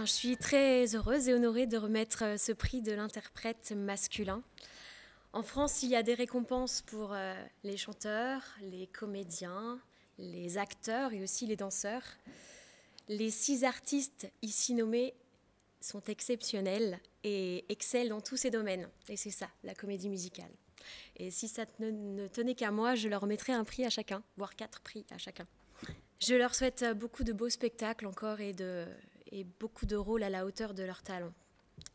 je suis très heureuse et honorée de remettre ce prix de l'interprète masculin. En France, il y a des récompenses pour les chanteurs, les comédiens, les acteurs et aussi les danseurs. Les 6 artistes ici nommés sont exceptionnels et excellent dans tous ces domaines. Et c'est ça, la comédie musicale. Et si ça ne tenait qu'à moi, je leur remettrais un prix à chacun, voire 4 prix à chacun. Je leur souhaite beaucoup de beaux spectacles encore et beaucoup de rôles à la hauteur de leur talent.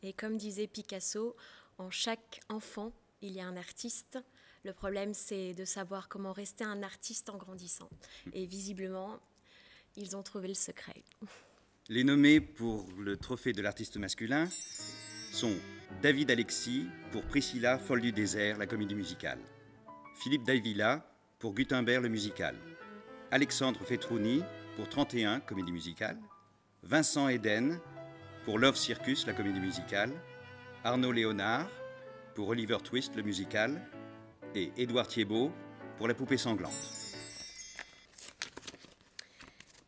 Et comme disait Picasso, en chaque enfant, il y a un artiste. Le problème, c'est de savoir comment rester un artiste en grandissant. Et visiblement, ils ont trouvé le secret. Les nommés pour le trophée de l'artiste masculin sont David Alexis pour Priscilla, folle du désert, la comédie musicale. Philippe Davila pour Gutenberg, le musical. Alexandre Fetrouni pour 31, comédie musicale. Vincent Eden pour Love Circus, la comédie musicale. Arnaud Léonard pour Oliver Twist, le musical. Et Édouard Thiebaud pour La poupée sanglante.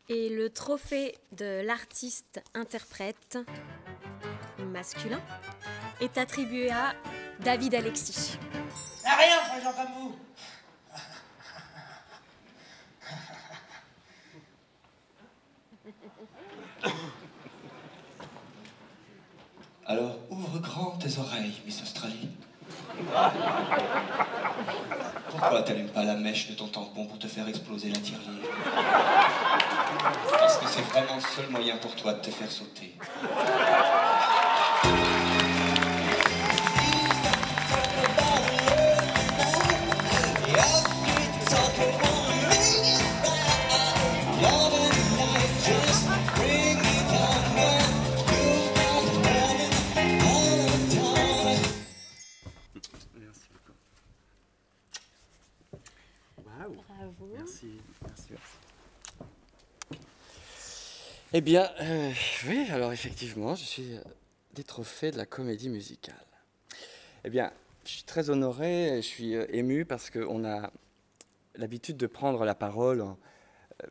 Et le trophée de l'artiste interprète masculin est attribué à David Alexis. Rien, pour les gens comme vous. Alors, ouvre grand tes oreilles, Miss Australie. Pourquoi t'allumes pas la mèche de ton tampon pour te faire exploser la tirelire? Est-ce que c'est vraiment le seul moyen pour toi de te faire sauter? Bravo. Merci. Eh bien, oui, alors effectivement, je suis des trophées de la comédie musicale. Eh bien, je suis très honoré, je suis ému parce qu'on a l'habitude de prendre la parole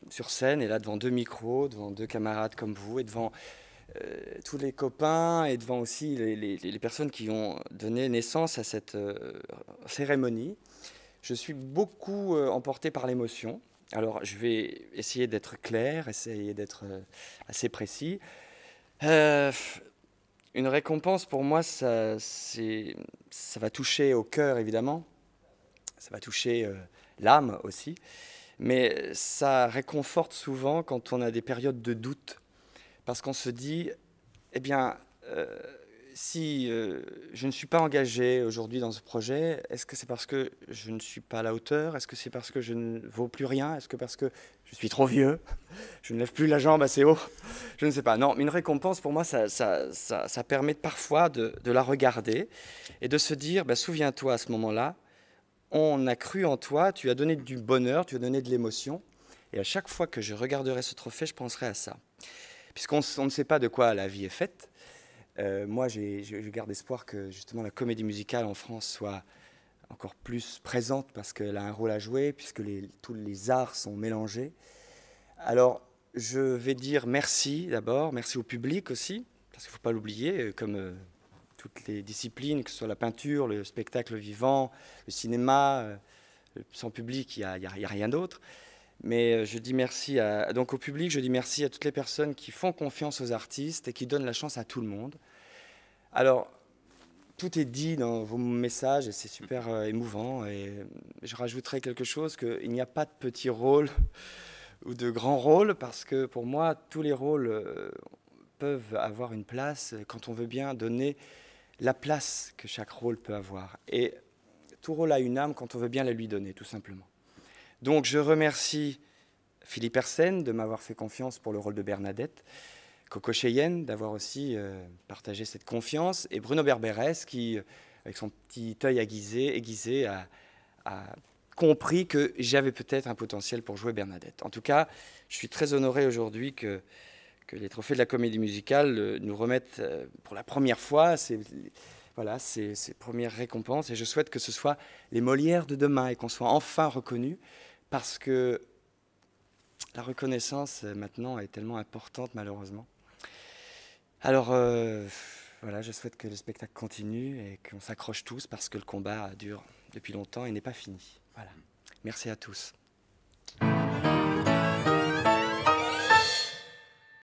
sur scène et là devant 2 micros, devant 2 camarades comme vous et devant tous les copains et devant aussi les personnes qui ont donné naissance à cette cérémonie. Je suis beaucoup emporté par l'émotion. Alors, je vais essayer d'être clair, essayer d'être assez précis. Une récompense, pour moi, ça va toucher au cœur, évidemment. Ça va toucher l'âme aussi. Mais ça réconforte souvent quand on a des périodes de doute. Parce qu'on se dit, eh bien, si je ne suis pas engagé aujourd'hui dans ce projet, est-ce que c'est parce que je ne suis pas à la hauteur? Est-ce que c'est parce que je ne vaux plus rien? Est-ce que parce que je suis trop vieux? Je ne lève plus la jambe assez haut? Je ne sais pas. Non, mais une récompense, pour moi, ça permet parfois de la regarder et de se dire, bah, souviens-toi à ce moment-là, on a cru en toi, tu as donné du bonheur, tu as donné de l'émotion. Et à chaque fois que je regarderai ce trophée, je penserai à ça. Puisqu'on ne sait pas de quoi la vie est faite. Moi, je garde espoir que justement la comédie musicale en France soit encore plus présente parce qu'elle a un rôle à jouer, puisque tous les arts sont mélangés. Alors, je vais dire merci d'abord, merci au public aussi, parce qu'il ne faut pas l'oublier, comme toutes les disciplines, que ce soit la peinture, le spectacle vivant, le cinéma, sans public, il n'y a rien d'autre. Mais je dis merci donc au public, je dis merci à toutes les personnes qui font confiance aux artistes et qui donnent la chance à tout le monde. Alors, tout est dit dans vos messages et c'est super émouvant. Et je rajouterai quelque chose, qu'il n'y a pas de petits rôles ou de grands rôles, parce que pour moi, tous les rôles peuvent avoir une place quand on veut bien donner la place que chaque rôle peut avoir. Et tout rôle a une âme quand on veut bien la lui donner, tout simplement. Donc je remercie Philippe Hersen de m'avoir fait confiance pour le rôle de Bernadette, Coco Cheyenne d'avoir aussi partagé cette confiance, et Bruno Berberès qui, avec son petit œil aiguisé, a compris que j'avais peut-être un potentiel pour jouer Bernadette. En tout cas, je suis très honoré aujourd'hui que les trophées de la comédie musicale nous remettent pour la première fois voilà, ces premières récompenses, et je souhaite que ce soit les Molières de demain et qu'on soit enfin reconnus, parce que la reconnaissance maintenant est tellement importante malheureusement. Alors, voilà, je souhaite que le spectacle continue et qu'on s'accroche tous parce que le combat dure depuis longtemps et n'est pas fini. Voilà. Merci à tous.